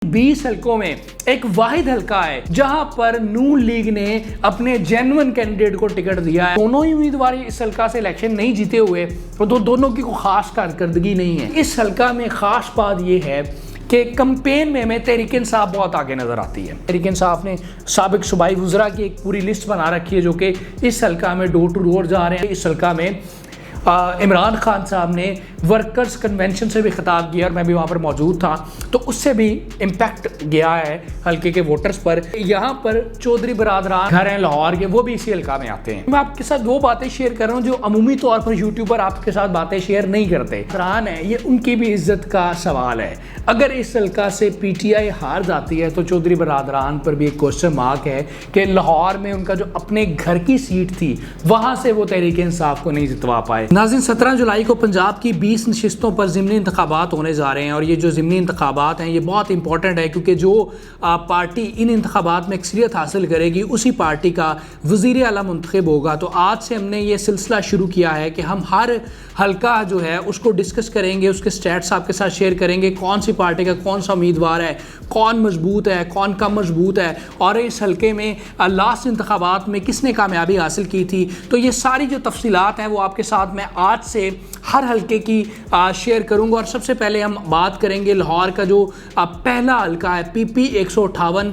20 हलकों में एक वाहिद हलका है जहां पर नून लीग ने अपने जेन्युइन कैंडिडेट को टिकट दिया है। दोनों ही उम्मीदवार इस हलका से इलेक्शन नहीं जीते हुए तो दोनों की कोई खास कारकर्दगी नहीं है। इस हलका में खास बात यह है कि कैंपेन में हमें तहरीक इंसाफ बहुत आगे नजर आती है। तहरीक इंसाफ ने साबिक सूबाई वज़रा की एक पूरी लिस्ट बना रखी है जो कि इस हलका में डोर टू डोर जा रहे हैं। इस हलका में इमरान खान साहब ने वर्कर्स कन्वेंशन से भी खिताब किया और मैं भी वहाँ पर मौजूद था, तो उससे भी इम्पैक्ट गया है हल्के के वोटर्स पर। यहाँ पर चौधरी बरादरान घर हैं लाहौर के, वो भी इसी हल्का में आते हैं। मैं आपके साथ वो बातें शेयर कर रहा हूँ जो अमूमी तौर पर यूट्यूबर आपके साथ बातें शेयर नहीं करते। बरादरान है, ये उनकी भी इज्जत का सवाल है। अगर इस हल्का से PTI हार जाती है तो चौधरी बरादरान पर भी एक क्वेश्चन मार्क है कि लाहौर में उनका जो अपने घर की सीट थी वहाँ से वो तहरीक इंसाफ को नहीं जितवा पाए। नाज़रीन, 17 जुलाई को पंजाब की 20 नशिस्तों पर ज़िमनी इंतखाबात होने जा रहे हैं और ये जो ज़िमनी इंतखाबात हैं ये बहुत इंपॉर्टेंट है क्योंकि जो पार्टी इन इंतखाबात में अक्सरियत हासिल करेगी उसी पार्टी का वज़ीर आला मुंतखब होगा। तो आज से हमने ये सिलसिला शुरू किया है कि हम हर हल्का जो है उसको डिस्कस करेंगे, उसके स्टैट्स आपके साथ शेयर करेंगे, कौन सी पार्टी का कौन सा उम्मीदवार है, कौन मजबूत है, कौन कम मजबूत है और इस हल्के में लास्ट इंतखाबात में किसने कामयाबी हासिल की थी। तो ये सारी जो तफसीलात हैं वो आपके साथ मैं आज से हर हल्के की शेयर करूंगा। और सबसे पहले हम बात करेंगे लाहौर का जो पहला हल्का है PP 158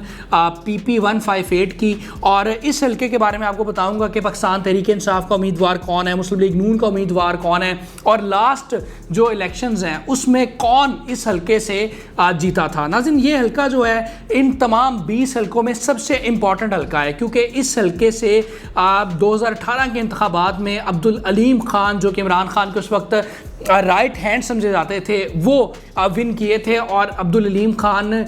PP 158 की, और इस हल्के के बारे में आपको बताऊंगा कि पाकिस्तान तहरीक इंसाफ का उम्मीदवार कौन है, मुस्लिम लीग नून का उम्मीदवार कौन है और लास्ट जो इलेक्शंस हैं उसमें कौन इस हल्के से जीता था। नाज़रीन, ये हल्का जो है इन तमाम 20 हल्कों में सबसे इंपॉर्टेंट हल्का है क्योंकि इस हल्के से 2018 के इंतखाबात में अब्दुल अलीम खान जो कि इमरान खान के उस वक्त राइट हैंड समझे जाते थे वो विन किए थे। और अब्दुल अलीम खान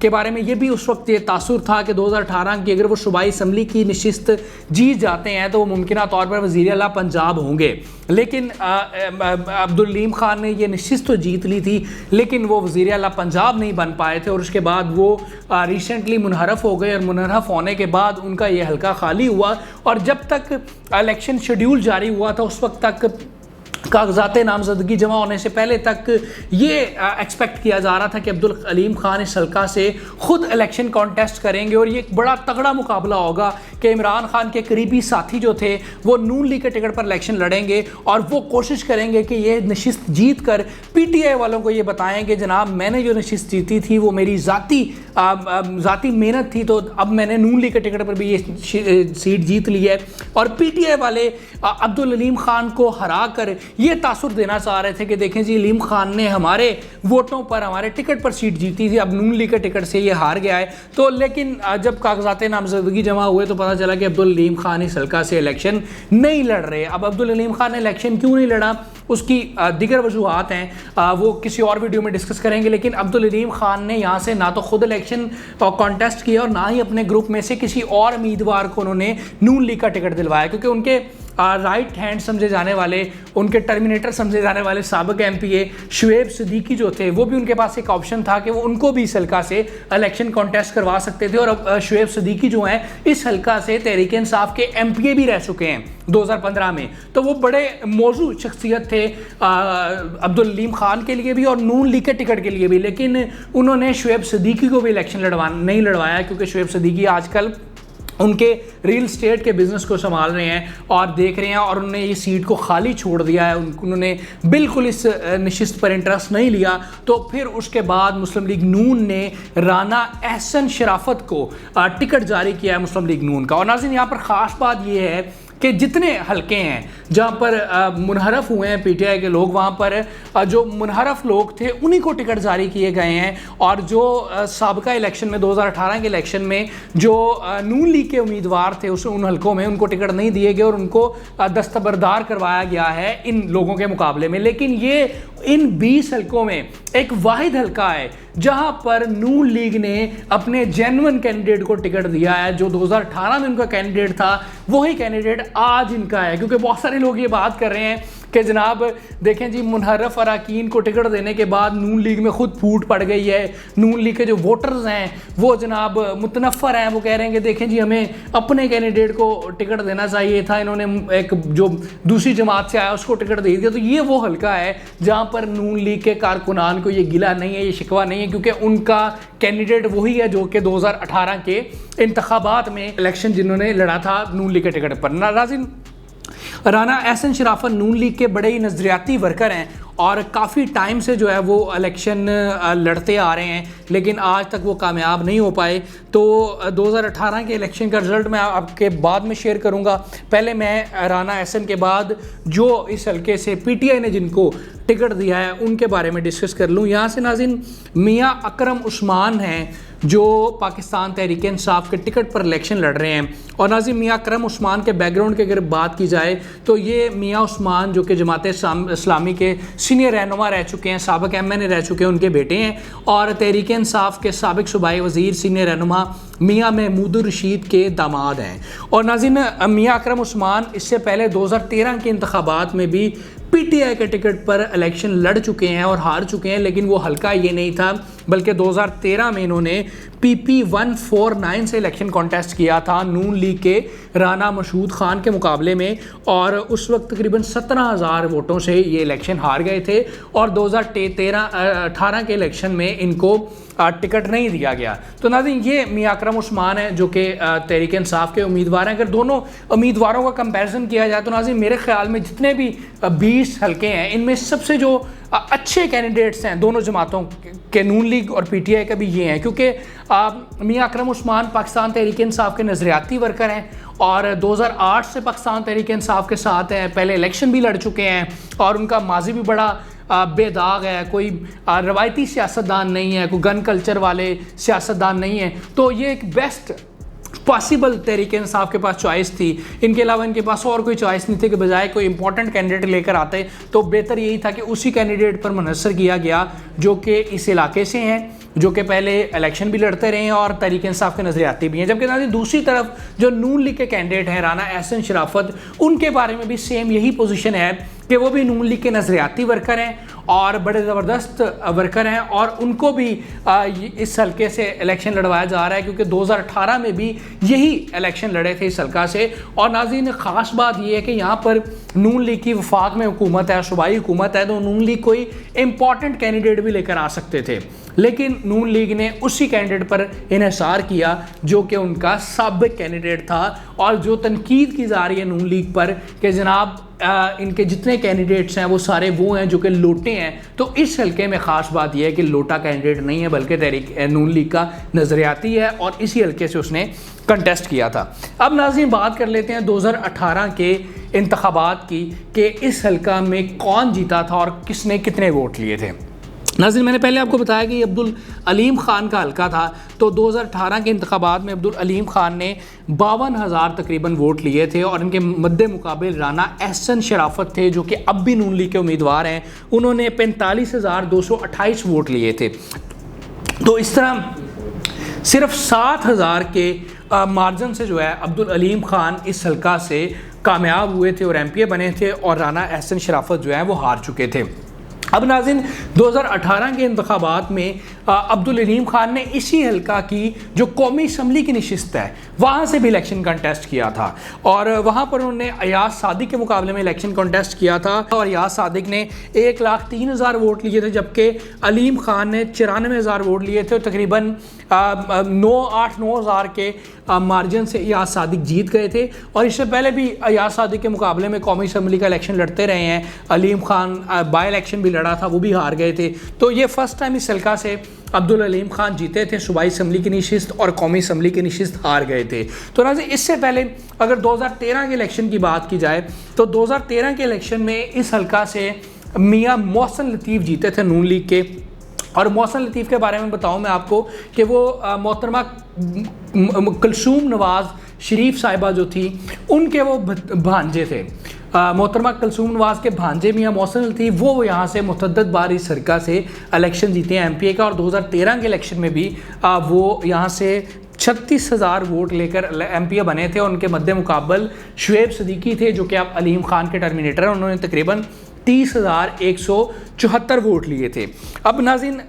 के बारे में ये भी उस वक्त ये तासुर था कि 2018 की अगर वो सूबाई असम्बली की नशिस्त जीत जाते हैं तो वो मुमकिन तौर पर वज़ीर आला पंजाब होंगे। लेकिन अब्दुल अलीम खान ने ये नशिस्त तो जीत ली थी लेकिन वो वज़ीर आला पंजाब नहीं बन पाए थे और उसके बाद वो रिसेंटली मुनहरफ हो गए और मुनहरफ होने के बाद उनका ये हल्का खाली हुआ और जब तक इलेक्शन शेड्यूल जारी हुआ था उस वक्त तक कागजात नामजदगी जमा होने से पहले तक ये एक्सपेक्ट किया जा रहा था कि अब्दुल अलीम खान इस हल्का से खुद इलेक्शन कॉन्टेस्ट करेंगे और ये एक बड़ा तगड़ा मुकाबला होगा कि इमरान खान के करीबी साथी जो थे वो नून लीग के टिकट पर इलेक्शन लड़ेंगे और वो कोशिश करेंगे कि ये नशिस्त जीत कर PTI वालों को ये बताएं कि जनाब मैंने जो नशिस्त जीती थी वो मेरी ज़ाती मेहनत थी, तो अब मैंने नून लीग के टिकट पर भी ये सीट जीत ली है। और PTI वाले अब्दुल अलीम खान को हरा कर ये तासुर देना चाह रहे थे कि देखें जी अलीम खान ने हमारे वोटों पर हमारे टिकट पर सीट जीती थी, अब नून लीग के टिकट से ये हार गया है। तो लेकिन जब कागजात नामजदगी जमा हुए तो पता चला कि अब्दुल अलीम खान इस हल्का से इलेक्शन नहीं लड़ रहे। अब अब्दुल अलीम खान ने इलेक्शन क्यों नहीं लड़ा उसकी दिगर वजूहात हैं, वो किसी और वीडियो में डिस्कस करेंगे। लेकिन अब्दुल अलीम खान ने यहाँ से ना तो खुद इलेक्शन कॉन्टेस्ट किया और ना ही अपने ग्रुप में से किसी और उम्मीदवार को उन्होंने नून लीग का टिकट दिलवाया क्योंकि उनके राइट हैंड समझे जाने वाले, उनके टर्मिनेटर समझे जाने वाले साबिक MPA शुएब सिद्दीकी जो थे वो भी उनके पास एक ऑप्शन था कि वो उनको भी इस हल्का से इलेक्शन कॉन्टेस्ट करवा सकते थे। और अब शुएब सिद्दीकी जो हैं इस हल्का से तहरीक इंसाफ के MPA भी रह चुके हैं 2015 में, तो वो बड़े मौजूद शख्सियत थे अब्दुल अलीम खान के लिए भी और नून लीग के टिकट के लिए भी। लेकिन उन्होंने शुएब सिद्दीकी को भी इलेक्शन नहीं लड़वाया क्योंकि शुएब सिद्दीकी आजकल उनके रियल स्टेट के बिज़नेस को संभाल रहे हैं और देख रहे हैं और उन्होंने ये सीट को खाली छोड़ दिया है, उन्होंने बिल्कुल इस नशिस्त पर इंटरेस्ट नहीं लिया। तो फिर उसके बाद मुस्लिम लीग नून ने राना एहसन शराफत को टिकट जारी किया है मुस्लिम लीग नून का। और नाज़रीन, यहाँ पर ख़ास बात ये है कि जितने हल्के हैं जहाँ पर मुनहरफ हुए हैं PTI के लोग, वहाँ पर जो मुनहरफ लोग थे उन्हीं को टिकट जारी किए गए हैं और जो साबिका इलेक्शन में 2018 के इलेक्शन में जो नून लीग के उम्मीदवार थे उन हल्कों में उनको टिकट नहीं दिए गए और उनको दस्तबरदार करवाया गया है इन लोगों के मुकाबले में। लेकिन ये इन 20 हल्कों में एक वाहिद हल्का है जहां पर नून लीग ने अपने जेन्युइन कैंडिडेट को टिकट दिया है। जो 2018 में उनका कैंडिडेट था वही कैंडिडेट आज इनका है, क्योंकि बहुत सारे लोग ये बात कर रहे हैं कि जनाब देखें जी, मुनहरफ अराकीन को टिकट देने के बाद नून लीग में खुद फूट पड़ गई है। नून लीग के जो वोटर्स हैं वो जनाब मुतनफ़र हैं, वो कह रहे हैं कि देखें जी हमें अपने कैंडिडेट को टिकट देना चाहिए था, इन्होंने एक जो दूसरी जमात से आया उसको टिकट दे दिया। तो ये वो हल्का है जहाँ पर नून लीग के कारकुनान को ये गिला नहीं है, ये शिकवा नहीं है, क्योंकि उनका कैंडिडेट वही है जो कि 2018 के इंतखाबात में इलेक्शन जिन्होंने लड़ा था नून लीग के टिकट पर। नाज़रीन, राना एहसन शराफत नून लीग के बड़े ही नज़रियाती वर्कर हैं और काफ़ी टाइम से जो है वो इलेक्शन लड़ते आ रहे हैं, लेकिन आज तक वो कामयाब नहीं हो पाए। तो 2018 के इलेक्शन का रिज़ल्ट मैं आपके बाद में शेयर करूंगा। पहले मैं राना एहसन के बाद जो इस हल्के से पीटीआई ने जिनको टिकट दिया है उनके बारे में डिस्कस कर लूँ। यहाँ से नाज़रीन मियाँ अकरम उस्मान हैं जो पाकिस्तान तहरीक इंसाफ के टिकट पर इलेक्शन लड़ रहे हैं। और नाज़रीन मियाँ अकरम उस्मान के बैकग्राउंड की अगर बात की जाए तो ये मियाँ उस्मान जो कि जमात इस्लामी के सीनियर रहनुमा रह चुके हैं, साबिक MNA रह चुके हैं, उनके बेटे हैं और तहरीक इंसाफ के साबिक सूबाई वज़ीर सीनियर रहनुमा मियाँ महमूदुर रशीद के दामाद हैं। और नाज़रीन मियाँ अकरम उस्मान इससे पहले 2013 के इंतखाबात में भी पीटीआई के टिकट पर इलेक्शन लड़ चुके हैं और हार चुके हैं, लेकिन वो हल्का ये नहीं था, बल्कि 2013 में इन्होंने PP 149 से इलेक्शन कॉन्टेस्ट किया था नून लीग के राना मशहूद खान के मुकाबले में, और उस वक्त तकरीबन 17,000 वोटों से ये इलेक्शन हार गए थे। और 2018 के इलेक्शन में इनको टिकट नहीं दिया गया। तो नाज़रीन ये मियाँ अकरम उस्मान है जो कि तहरीक इंसाफ के उम्मीदवार हैं। अगर दोनों उम्मीदवारों का कंपैरिजन किया जाए तो नाज़रीन मेरे ख्याल में जितने भी 20 हल्के हैं इनमें सबसे जो अच्छे कैंडिडेट्स हैं दोनों जमातों के, नून लीग और पीटीआई का भी ये हैं, क्योंकि मियाँ अकरम उस्मान पाकिस्तान तहरीक इंसाफ के नज़रियाती वर्कर हैं और 2008 से पाकिस्तान तहरीक इंसाफ के साथ हैं, पहले इलेक्शन भी लड़ चुके हैं और उनका माजी भी बड़ा बेदाग है, कोई रवायती सियासतदान नहीं है, कोई गन कल्चर वाले सियासतदान नहीं है। तो ये एक बेस्ट पॉसिबल तहरीक इंसाफ के पास चॉइस थी, इनके अलावा इनके पास और कोई चॉइस नहीं थी कि बजाय कोई इंपॉर्टेंट कैंडिडेट लेकर आते तो बेहतर यही था कि उसी कैंडिडेट पर मुनहसर किया गया जो कि इस इलाके से हैं, जो कि पहले इलेक्शन भी लड़ते रहे हैं और तहरीक इंसाफ के नज़रियाती भी हैं। जबकि नाज़रीन दूसरी तरफ जो नून लीग के कैंडिडेट हैं राना एहसन शराफत, उनके बारे में भी सेम यही पोजीशन है कि वो भी नून लीग के नज़रियाती वर्कर हैं और बड़े ज़बरदस्त वर्कर हैं और उनको भी इस हल्के से इलेक्शन लड़वाया जा रहा है, क्योंकि 2018 में भी यही इलेक्शन लड़े थे इस हल्का से। और नाज़रीन ख़ास बात यह है कि यहाँ पर नून लीग की वफाक में हुकूमत है, सूबाई हुकूमत है, तो नून लीग कोई इंपॉर्टेंट कैंडिडेट भी लेकर आ सकते थे, लेकिन नून लीग ने उसी कैंडिडेट पर इन्हिसार किया जो कि उनका साबिक कैंडिडेट था। और जो तनकीद की जा रही है नून लीग पर कि जनाब इनके जितने कैंडिडेट्स हैं वो सारे वो हैं जो कि लोटे हैं, तो इस हल्के में ख़ास बात यह है कि लोटा कैंडिडेट नहीं है बल्कि तहरीक नून लीग का नज़रियाती है और इसी हल्के से उसने कंटेस्ट किया था। अब नाज़रीन बात कर लेते हैं 2018 के इंतखाबात की कि इस हल्का में कौन जीता था और किसने कितने वोट लिए थे। नाज़रीन मैंने पहले आपको बताया कि अब्दुल अलीम ख़ान का हल्का था, तो 2018 के इंतखाबात में अब्दुल अलीम ख़ान ने 52,000 तकरीबन वोट लिए थे और इनके मद्दे मुकाबिल राना एहसन शराफत थे जो कि अब भी नून लीग के उम्मीदवार हैं, उन्होंने 45,228 वोट लिए थे। तो इस तरह सिर्फ 7,000 के मार्जिन से जो है अब्दुल अलीम ख़ान इस हल्का से कामयाब हुए थे और MP बने थे और राना एहसन शराफत जो है वो हार चुके थे। अब नाज़रीन 2018 के इंतखाबात में अब्दुल अलीम ख़ान ने इसी हल्का की जो कौमी असम्बली की नशिस्त है वहाँ से भी इलेक्शन कंटेस्ट किया था और वहाँ पर उन्होंने अयाज सादिक के मुकाबले में इलेक्शन कंटेस्ट किया था और अयाज सादिक ने 1,03,000 वोट लिए थे, जबकि अलीम ख़ान ने 94,000 वोट लिए थे। तकरीबन 9,000 के मार्जिन से अयाज सादिक जीत गए थे और इससे पहले भी अयाज सादिक के मुकाबले में कौमी असम्बली का इलेक्शन लड़ते रहे हैं। अलीम ख़ान बाई इलेक्शन भी लड़ा था, वो भी हार गए थे। तो ये फर्स्ट टाइम इस हल्का से अब्दुल अलीम ख़ान जीते थे, सूबाई असम्बली की नशिस्त और कौमी असम्बली की नशिस्त हार गए थे। तो नाज़रीन इससे पहले अगर 2013 के इलेक्शन की बात की जाए तो 2013 के इलेक्शन में इस हल्का से मियाँ मोहसिन लतीफ़ जीते थे नून लीग के। और मोहसिन लतीफ़ के बारे में बताऊं मैं आपको कि वो मोहतरमा कुलसूम नवाज़ शरीफ साहिबा जो थी उनके वो भांजे थे। मोहतरमा कुलसूम नवाज़ के भांजे मियाँ मोहसिन लतीफ़ वो यहाँ से मुतअद्दिद बार इस हल्का से इलेक्शन जीते हैं MP का और 2013 के इलेक्शन में भी वो यहाँ से 36,000 वोट लेकर एमपी बने थे। उनके मद्दे मुकाबल शुएब सिद्दीकी थे जो कि अब अलीम खान के टर्मिनेटर हैं, उन्होंने तकरीबन 30,174 वोट लिए थे। अब नाज़रीन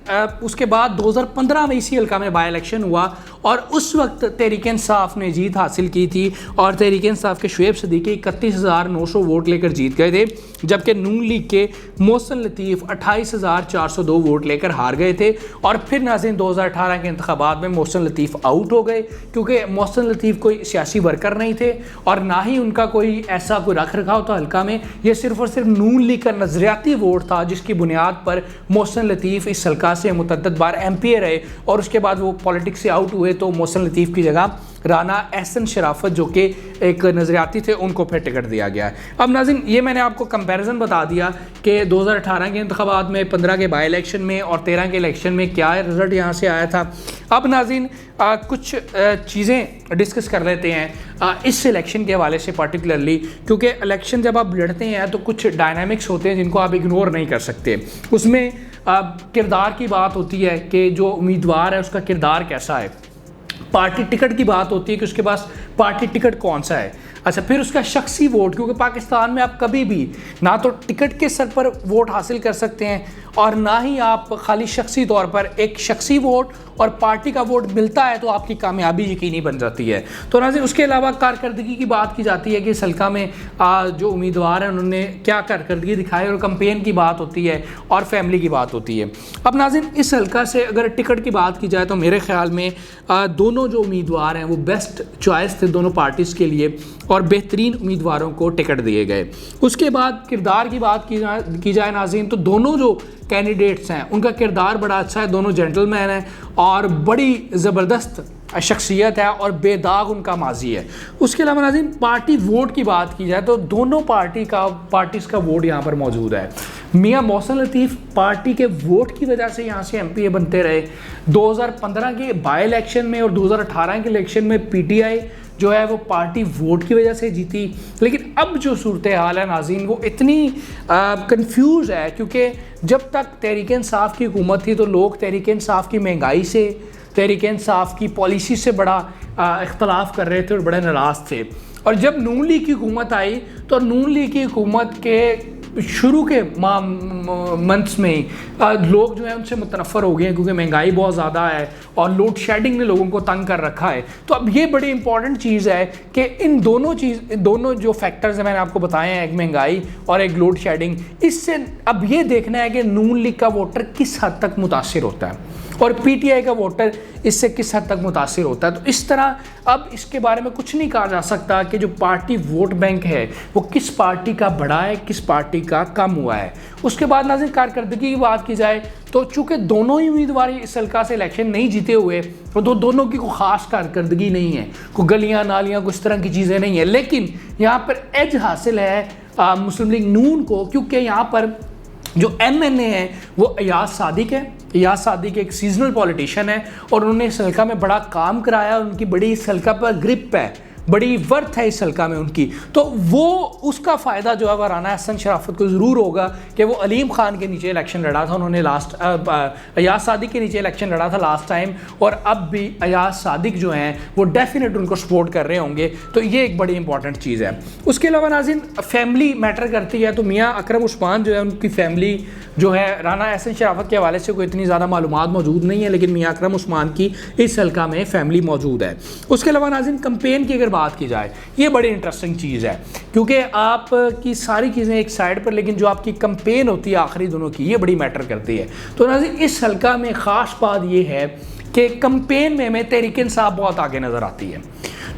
उसके बाद 2015 में इसी हल्का में बाई इलेक्शन हुआ और उस वक्त तहरीक इंसाफ ने जीत हासिल की थी और तहरीक इंसाफ के शुएब सिद्दीकी 31,900 वोट लेकर जीत गए थे, जबकि नून लीग के मोहसिन लतीफ़ 28,402 वोट लेकर हार गए थे। और फिर नाज़रीन 2018 के इंतखाबात में मोहसिन लतीफ़ आउट हो गए क्योंकि मोहसिन लतीफ़ कोई सियासी वर्कर नहीं थे और ना ही उनका कोई ऐसा कोई रख रखाव था हल्का में। ये सिर्फ और सिर्फ नून लीग का नज़रियाती वोट था जिसकी बुनियाद पर मोहसिन लतीफ़ इस हल्का से मुतअद्दिद बार एमपी रहे और उसके बाद वो पॉलिटिक्स से आउट हुए तो मोहसिन लतीफ़ की जगह राना एहसन शराफत जो कि एक नज़रियाती थे उनको फिर टिकट दिया गया है। अब नाज़रीन ये मैंने आपको कंपैरिजन बता दिया कि 2018 के इंतखाबात में, 15 के बाई इलेक्शन में और 13 के इलेक्शन में क्या रिज़ल्ट यहाँ से आया था। अब नाज़रीन कुछ चीज़ें डिस्कस कर लेते हैं इस इलेक्शन के हवाले से पर्टिकुलरली, क्योंकि इलेक्शन जब आप लड़ते हैं तो कुछ डायनामिक्स होते हैं जिनको आप इग्नोर नहीं कर सकते। उसमें किरदार की बात होती है कि जो उम्मीदवार है उसका किरदार कैसा है, पार्टी टिकट की बात होती है कि उसके पास पार्टी टिकट कौन सा है, अच्छा फिर उसका शख्सी वोट, क्योंकि पाकिस्तान में आप कभी भी ना तो टिकट के सर पर वोट हासिल कर सकते हैं और ना ही आप खाली शख्सी तौर पर एक शख्सी वोट और पार्टी का वोट मिलता है तो आपकी कामयाबी यकीनी बन जाती है। तो नाज़रीन उसके अलावा कारकर्दगी की बात की जाती है कि इस हल्का में जो उम्मीदवार हैं उन्होंने क्या कारकर्दगी दिखाई और कैंपेन की बात होती है और फैमिली की बात होती है। अब नाज़रीन इस हल्का से अगर टिकट की बात की जाए तो मेरे ख्याल में दोनों जो उम्मीदवार हैं वो बेस्ट चॉइस थे दोनों पार्टीज़ के लिए और बेहतरीन उम्मीदवारों को टिकट दिए गए। उसके बाद किरदार की बात की जाए नाज़रीन तो दोनों जो कैंडिडेट्स हैं उनका किरदार बड़ा अच्छा है, दोनों जेंटलमैन हैं और बड़ी ज़बरदस्त शख्सियत है और बेदाग उनका माजी है। उसके अलावा नाज़रीन पार्टी वोट की बात की जाए तो दोनों पार्टीज़ का वोट यहाँ पर मौजूद है। मियां मोहसिन लतीफ़ पार्टी के वोट की वजह से यहाँ से एमपी बनते रहे। 2015 के बाई इलेक्शन में और 2018 के इलेक्शन में पीटीआई जो है वो पार्टी वोट की वजह से जीती। लेकिन अब जो सूरत हाल है नाज़रीन वो इतनी कंफ्यूज है क्योंकि जब तक तहरीक इंसाफ की हुकूमत थी तो लोग तहरीक इंसाफ की महंगाई से, तहरीक इंसाफ की पॉलिसी से बड़ा इख्तलाफ कर रहे थे और बड़े नाराज़ थे। और जब नून लीग की हुकूमत आई तो नून लीग की हुकूमत के शुरू के मंथ्स में लोग जो है उनसे मुतनफ़र हो गए हैं क्योंकि महंगाई बहुत ज़्यादा है और लोड शेडिंग ने लोगों को तंग कर रखा है। तो अब ये बड़ी इंपॉर्टेंट चीज़ है कि इन दोनों जो फैक्टर्स हैं मैंने आपको बताए हैं, एक महंगाई और एक लोड शेडिंग, इससे अब ये देखना है कि नून लीग का वोटर किस हद तक मुतासिर होता है और पीटीआई का वोटर इससे किस हद तक मुतासिर होता है। तो इस तरह अब इसके बारे में कुछ नहीं कहा जा सकता कि जो पार्टी वोट बैंक है वो किस पार्टी का बढ़ा है, किस पार्टी का कम हुआ है। उसके बाद नाज़रीन कारकर्दगी की बात की जाए तो चूँकि दोनों ही उम्मीदवार इस हल्का से इलेक्शन नहीं जीते हुए तो दोनों की कोई ख़ास कारकर्दगी नहीं है, कोई गलियाँ नालियाँ कुछ तरह की चीज़ें नहीं है। लेकिन यहाँ पर एज हासिल है मुस्लिम लीग नून को क्योंकि यहाँ पर जो एमएनए है वो अयाज सादिक है। अयाज सादिक एक सीजनल पॉलिटिशियन है और उन्होंने इस हल्का में बड़ा काम कराया, उनकी बड़ी इस हल्का पर ग्रिप है, बड़ी वर्थ है इस हल्का में उनकी। तो वो उसका फ़ायदा जो है वह राना एहसन शराफत को ज़रूर होगा कि वो अलीम खान के नीचे इलेक्शन लड़ा था, उन्होंने अयाज सादिक के नीचे इलेक्शन लड़ा था लास्ट टाइम और अब भी अयाज सादिक जो हैं वो डेफिनेट उनको सपोर्ट कर रहे होंगे। तो ये एक बड़ी इंपॉर्टेंट चीज़ है। उसके अलावा नाज़रीन फैमिली मैटर करती है तो मियाँ अकरम उस्मान जो है उनकी फैमिली जो है राना एहसन शराफत के हवाले से कोई इतनी ज़्यादा मालूमात मौजूद नहीं है, लेकिन मियाँ अकरम उस्मान की इस हल्का में फैमिली मौजूद है। उसके अलावा नाज़रीन कैंपेन की अगर बात की जाए ये बड़ी इंटरेस्टिंग चीज़ है क्योंकि आपकी सारी चीज़ें एक साइड पर लेकिन जो आपकी कैंपेन होती है आखिरी दिनों की ये बड़ी मैटर करती है। तो नाज़रीन इस हल्का में ख़ास बात ये है कि कैंपेन में हमें तहरीक इंसाफ बहुत आगे नज़र आती है।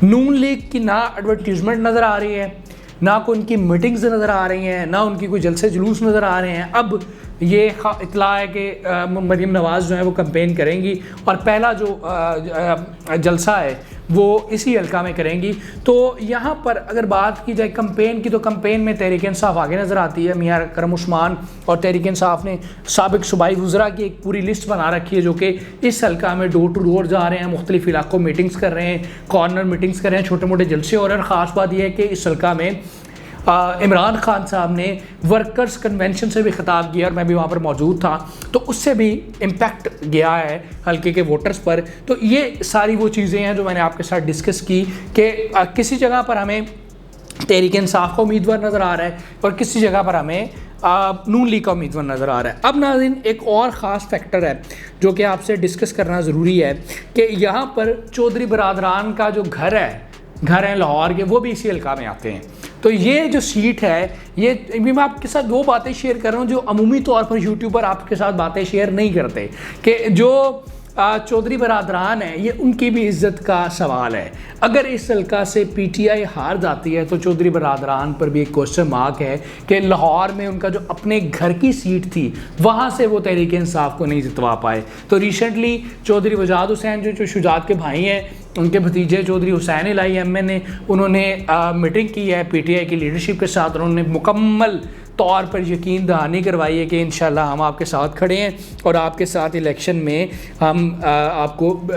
नून लीग की ना एडवर्टीजमेंट नज़र आ रही है, ना कोई उनकी मीटिंग्स नज़र आ रही हैं, ना उनकी कोई जलसे जुलूस नज़र आ रहे हैं। अब ये इतला है कि मरीम नवाज़ जो है वो कैंपेन करेंगी और पहला जो जलसा है वो इसी हल्का में करेंगी। तो यहाँ पर अगर बात की जाए कैंपेन की तो कैंपेन में तहरीक इंसाफ आगे नज़र आती है। मियाँ अकरम उस्मान और तहरीक इंसाफ ने साबिक सूबाई वज़रा की एक पूरी लिस्ट बना रखी है जो कि इस हल्का में डोर टू डोर जा रहे हैं, मुख्तलिफ इलाकों मीटिंग्स कर रहे हैं, कॉर्नर मीटिंग्स कर रहे हैं, छोटे मोटे जलसे हो रहे हैं। और ख़ास बात यह है कि इस हल्का में इमरान खान साहब ने वर्कर्स कन्वेंशन से भी खिताब किया और मैं भी वहाँ पर मौजूद था, तो उससे भी इम्पैक्ट गया है हल्के के वोटर्स पर। तो ये सारी वो चीज़ें हैं जो मैंने आपके साथ डिस्कस की कि किसी जगह पर हमें तहरीक इंसाफ का उम्मीदवार नज़र आ रहा है और किसी जगह पर हमें नून लीग का उम्मीदवार नज़र आ रहा है। अब नाज़रीन एक और ख़ास फैक्टर है जो कि आपसे डिस्कस करना ज़रूरी है कि यहाँ पर चौधरी बरादरान का जो घर है लाहौर के, वो भी इसी हल्का में आते हैं। तो ये जो सीट है, ये मैं आपके साथ वो बातें शेयर कर रहा हूँ जो अमूमी तौर पर यूट्यूबर आपके साथ बातें शेयर नहीं करते, कि जो चौधरी बरादरान है ये उनकी भी इज़्ज़त का सवाल है। अगर इस हल्का से पीटीआई हार जाती है तो चौधरी बरादरान पर भी एक क्वेश्चन मार्क है कि लाहौर में उनका जो अपने घर की सीट थी वहाँ से वो तहरीक इंसाफ को नहीं जितवा पाए। तो रिसेंटली चौधरी वजाद हुसैन जो शुजात के भाई हैं, उनके भतीजे चौधरी हुसैन इलाही एमए ने उन्होंने मीटिंग की है पीटीआई की लीडरशिप के साथ। उन्होंने मुकम्मल तौर पर यकीन दहानी करवाई है कि इंशाल्लाह हम आपके साथ खड़े हैं और आपके साथ इलेक्शन में हम आपको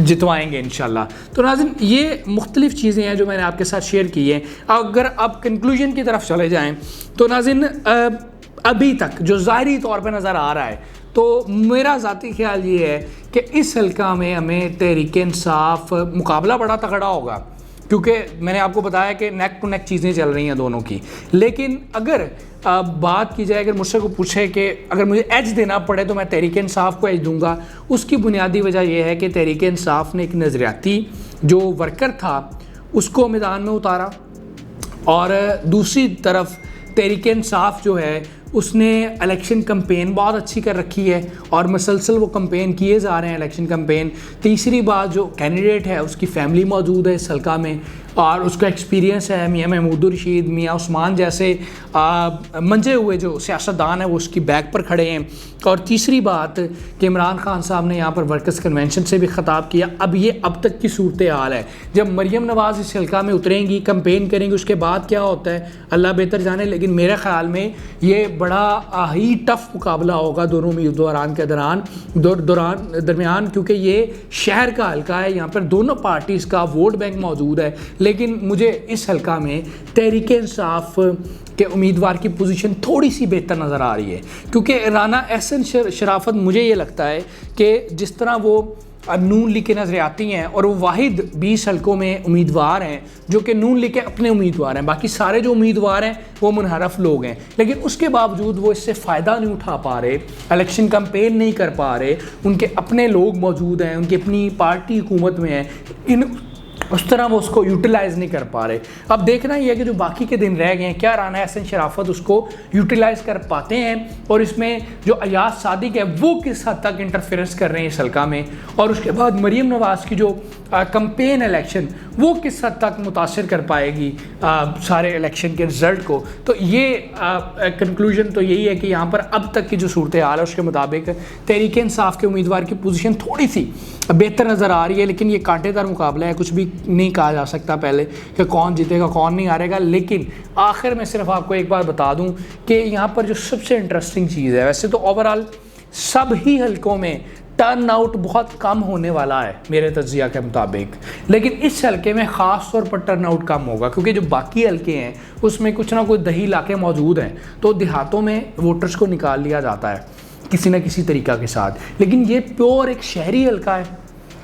जितवाएंगे इंशाल्लाह। तो नाज़रीन ये मुख्तलिफ़ चीज़ें हैं जो मैंने आपके साथ शेयर की हैं। अगर आप कंक्लूजन की तरफ चले जाएँ तो नाज़रीन अभी तक जो ज़ाहिरी तौर पर नज़र आ रहा है, तो मेरा ज़ाती ख्याल ये है कि इस हल्का में हमें तहरीक इंसाफ, मुकाबला बड़ा तगड़ा होगा क्योंकि मैंने आपको बताया कि नेक टू नेक चीज़ें चल रही हैं दोनों की। लेकिन अगर बात की जाए, अगर मुझसे को पूछे कि अगर मुझे एज देना पड़े तो मैं तहरीक इंसाफ को एज दूंगा, उसकी बुनियादी वजह यह है कि तहरीक इंसाफ ने एक नज़रियाती जो वर्कर था उसको मैदान में उतारा और दूसरी तरफ तहरीक इंसाफ जो है उसने इलेक्शन कैंपेन बहुत अच्छी कर रखी है और मुसलसल वो कैंपेन किए जा रहे हैं, इलेक्शन कैंपेन। तीसरी बात, जो कैंडिडेट है उसकी फैमिली मौजूद है इस हल्का में और उसका एक्सपीरियंस है। मियाँ महमूद रशीद, मियाँ उस्मान जैसे मंजे हुए जो सियासतदान है वो उसकी बैक पर खड़े हैं। और तीसरी बात कि इमरान खान साहब ने यहाँ पर वर्कर्स कन्वेंशन से भी ख़िताब किया। अब तक की सूरत हाल है, जब मरियम नवाज़ इस हल्का में उतरेंगी, कैंपेन करेंगी, उसके बाद क्या होता है अल्लाह बेहतर जाने। लेकिन मेरे ख़्याल में ये बड़ा ही टफ मुकाबला होगा दोनों उम्मीदवारान के दरमियान, क्योंकि ये शहर का हल्का है, यहाँ पर दोनों पार्टीज़ का वोट बैंक मौजूद है। लेकिन मुझे इस हल्का में तहरीक इंसाफ के उम्मीदवार की पोजीशन थोड़ी सी बेहतर नज़र आ रही है, क्योंकि राना एहसन शराफत, मुझे ये लगता है कि जिस तरह वो नून लीग के नज़रियाती हैं और वो वाहिद 20 हल्कों में उम्मीदवार हैं जो कि नून लीग के अपने उम्मीदवार हैं, बाकी सारे जो उम्मीदवार हैं वो मुनहरफ लोग हैं, लेकिन उसके बावजूद वो इससे फ़ायदा नहीं उठा पा रहे, इलेक्शन कैंपेन नहीं कर पा रहे, उनके अपने लोग मौजूद हैं, उनकी अपनी पार्टी हुकूमत में है, उस तरह वो उसको यूटिलाइज़ नहीं कर पा रहे। अब देखना ही है कि जो बाकी के दिन रह गए हैं क्या राना एहसन शराफत उसको यूटिलाइज़ कर पाते हैं और इसमें जो अयाज सादिक है वो किस हद तक इंटरफेरेंस कर रहे हैं इस हल्का में, और उसके बाद मरियम नवाज़ की जो कैंपेन इलेक्शन वो किस हद तक मुतासर कर पाएगी सारे इलेक्शन के रिज़ल्ट को। तो ये कंक्लूजन तो यही है कि यहाँ पर अब तक की जो सूरत हाल है उसके मुताबिक तहरीक इंसाफ के उम्मीदवार की पोजीशन थोड़ी सी बेहतर नज़र आ रही है। लेकिन ये कांटेदार मुकाबला है, कुछ भी नहीं कहा जा सकता पहले कि कौन जीतेगा कौन नहीं हारेगा। लेकिन आखिर में सिर्फ आपको एक बात बता दूं कि यहाँ पर जो सबसे इंटरेस्टिंग चीज़ है, वैसे तो ओवरऑल सब ही हल्कों में टर्न आउट बहुत कम होने वाला है मेरे तज्जिया के मुताबिक, लेकिन इस हल्के में ख़ास तौर पर टर्न आउट कम होगा क्योंकि जो बाकी हल्के हैं उसमें कुछ ना कुछ दही इलाके मौजूद हैं, तो देहातों में वोटर्स को निकाल लिया जाता है किसी न किसी तरीक़ा के साथ। लेकिन ये प्योर एक शहरी हल्का है,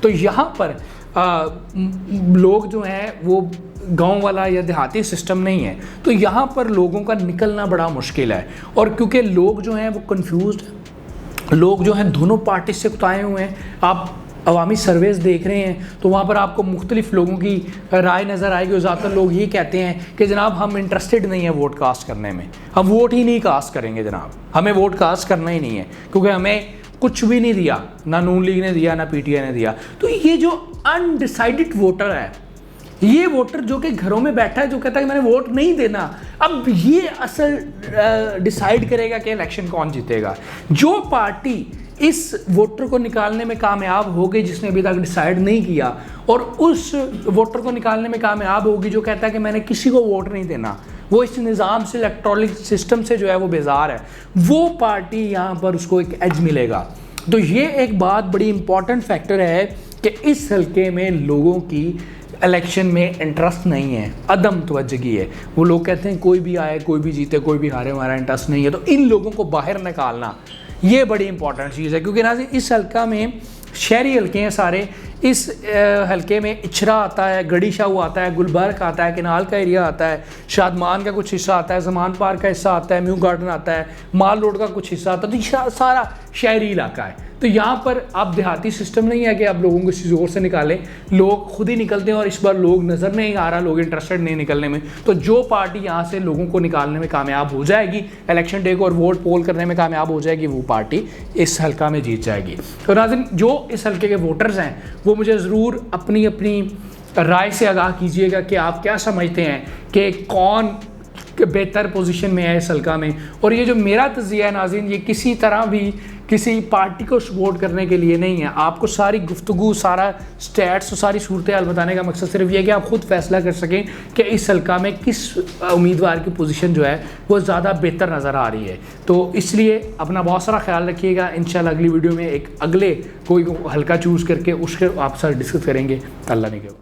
तो यहाँ पर लोग जो हैं वो गांव वाला या देहाती सिस्टम नहीं है, तो यहाँ पर लोगों का निकलना बड़ा मुश्किल है। और क्योंकि लोग जो हैं वो कंफ्यूज्ड हैं, लोग जो हैं दोनों पार्टी से कुताए हुए हैं। आप अवामी सर्वेस देख रहे हैं तो वहाँ पर आपको मुख्तलिफ लोगों की राय नज़र आएगी और ज़्यादातर लोग ये कहते हैं कि जनाब हम इंटरेस्टेड नहीं है वोट कास्ट करने में, हम वोट ही नहीं कास्ट करेंगे जनाब, हमें वोट कास्ट करना ही नहीं है क्योंकि हमें कुछ भी नहीं दिया, ना नून लीग ने दिया ना पीटीआई ने दिया। तो ये जो अनडिसाइडेड वोटर है, ये वोटर जो कि घरों में बैठा है, जो कहता है कि मैंने वोट नहीं देना, अब ये असल डिसाइड करेगा कि इलेक्शन कौन जीतेगा। जो पार्टी इस वोटर को निकालने में कामयाब हो गई जिसने अभी तक डिसाइड नहीं किया, और उस वोटर को निकालने में कामयाब होगी जो कहता है कि मैंने किसी को वोट नहीं देना, वो इस निज़ाम से, इलेक्ट्रॉनिक सिस्टम से जो है वो बेजार है, वो पार्टी यहाँ पर उसको एक एज मिलेगा। तो ये एक बात बड़ी इंपॉर्टेंट फैक्टर है कि इस हल्के में लोगों की इलेक्शन में इंटरेस्ट नहीं है, अदम तवज्जगी है। वो लोग कहते हैं कोई भी आए कोई भी जीते कोई भी हारे, हमारा इंटरेस्ट नहीं है। तो इन लोगों को बाहर निकालना ये बड़ी इंपॉर्टेंट चीज़ है, क्योंकि नाज़रीन इस हल्का में शहरी हल्के हैं सारे। इस हल्के में इचरा आता है, गड़ी शाहू आता है, गुलबर्ग आता है, किनाल का एरिया आता है, शादमान का कुछ हिस्सा आता है, जमान पार्क का हिस्सा आता है, म्यू गार्डन आता है, माल रोड का कुछ हिस्सा आता है। तो ये सारा शहरी इलाका है। तो यहाँ पर अब देहाती सिस्टम नहीं है कि आप लोगों को इसी जोर से निकालें, लोग खुद ही निकलते हैं। और इस बार लोग नज़र नहीं आ रहा, लोग इंटरेस्टेड नहीं निकलने में। तो जो पार्टी यहाँ से लोगों को निकालने में कामयाब हो जाएगी, इलेक्शन डे को और वोट पोल करने में कामयाब हो जाएगी, वो पार्टी इस हल्का में जीत जाएगी। तो नाज़रीन जो इस हल्के के वोटर्स हैं वो मुझे ज़रूर अपनी अपनी राय से आगाह कीजिएगा कि आप क्या समझते हैं कि कौन बेहतर पोजीशन में है इस हल्का में। और ये जो मेरा तज़िया है नाज़रीन, ये किसी तरह भी किसी पार्टी को सपोर्ट करने के लिए नहीं है। आपको सारी गुफ्तगू, सारा स्टैट्स और सारी सूरत हाल बताने का मकसद सिर्फ ये है कि आप खुद फैसला कर सकें कि इस हल्का में किस उम्मीदवार की पोजीशन जो है वो ज़्यादा बेहतर नज़र आ रही है। तो इसलिए अपना बहुत सारा ख्याल रखिएगा। इंशाल्लाह अगली वीडियो में एक अगले कोई हल्का चूज़ करके उसके आप साथ डिस्कस करेंगे। अल्लाह ने